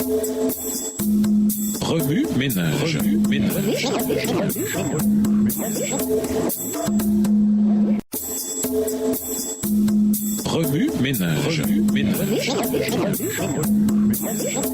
Remue ménage. Remue ménage.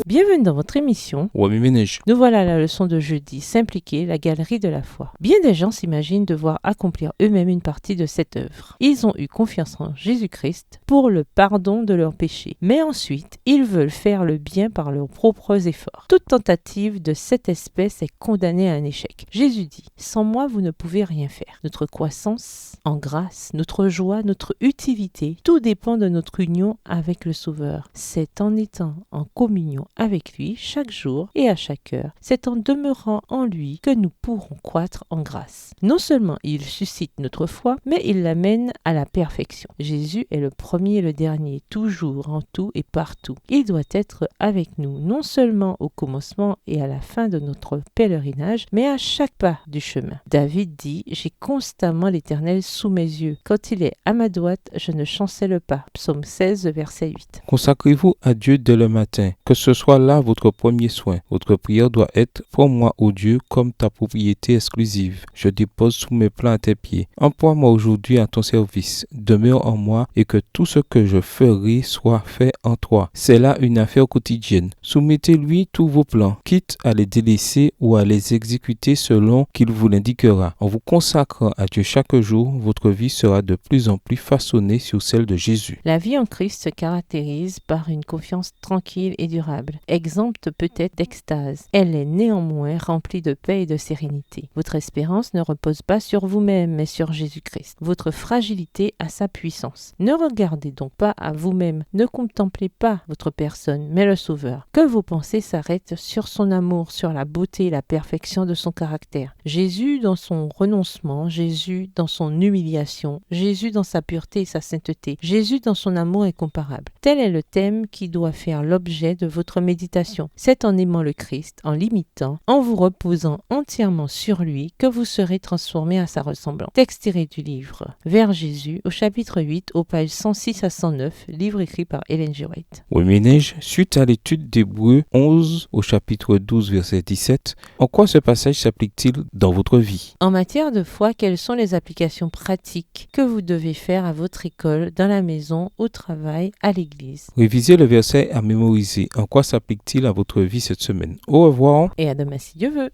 Bienvenue dans votre émission. Remue ménage. Nous voilà à la leçon de jeudi, s'impliquer, la galerie de la foi. Bien des gens s'imaginent devoir accomplir eux-mêmes une partie de cette œuvre. Ils ont eu confiance en Jésus-Christ pour le pardon de leurs péchés. Mais ensuite, ils veulent faire le bien par leurs propres efforts. Toute tentative de cette espèce est condamnée à un échec. Jésus dit, « Sans moi, vous ne pouvez rien faire. » Notre croissance en grâce, notre joie, notre utilité, tout dépend de notre union avec le Sauveur. C'est en étant en communion avec lui chaque jour et à chaque heure. C'est en demeurant en lui que nous pourrons croître en grâce. Non seulement il suscite notre foi, mais il l'amène à la perfection. Jésus est le premier et le dernier, toujours, en tout et partout. Il doit être avec nous, non seulement au commencement et à la fin de notre pèlerinage, mais à chaque pas du chemin. David dit, « J'ai constamment l'Éternel sous mes yeux. Quand il est à ma droite, je ne chancelle pas. » Psaume 16, verset 8. Consacrez-vous à Dieu dès le matin, que ce soit là votre premier soin. Votre prière doit être « Prends-moi, ô Dieu, comme ta propriété exclusive. Je dépose tous mes plans à tes pieds. Emploie-moi aujourd'hui à ton service. Demeure en moi et que tout ce que je ferai soit fait en toi. » C'est là une affaire quotidienne. Soumettez-lui tous vos plans, quitte à les délaisser ou à les exécuter selon qu'il vous l'indiquera. En vous consacrant à Dieu chaque jour, votre vie sera de plus en plus façonnée sur celle de Jésus. La vie en Christ se caractérise par une confiance tranquille et durable, exempte peut-être d'extase. Elle est néanmoins remplie de paix et de sérénité. Votre espérance ne repose pas sur vous-même, mais sur Jésus-Christ. Votre fragilité a sa puissance. Ne regardez donc pas à vous-même, ne contemplez pas votre personne, mais le Sauveur. Que vos pensées s'arrêtent sur son amour, sur la beauté et la perfection de son caractère. Jésus dans son renoncement, Jésus dans son humiliation, Jésus dans sa pureté et sa sainteté, Jésus dans son amour incomparable. Tel est le thème qui doit faire l'objet de votre méditation. C'est en aimant le Christ, en l'imitant, en vous reposant entièrement sur lui que vous serez transformés à sa ressemblance. Texte tiré du livre Vers Jésus, au chapitre 8, aux pages 106 à 109, livre écrit par Ellen G. White. Remue ménage, suite à l'étude d'Hébreux 11 au chapitre 12, verset 17, en quoi ce passage s'applique-t-il dans votre vie? En matière de foi, quelles sont les applications pratiques que vous devez faire à votre école, dans la maison, au travail, à l'église? Révisez le verset à mémoriser. En quoi s'applique-t-il à votre vie cette semaine? Au revoir. Et à demain si Dieu veut.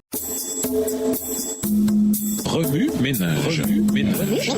Remue ménage. Remue ménage.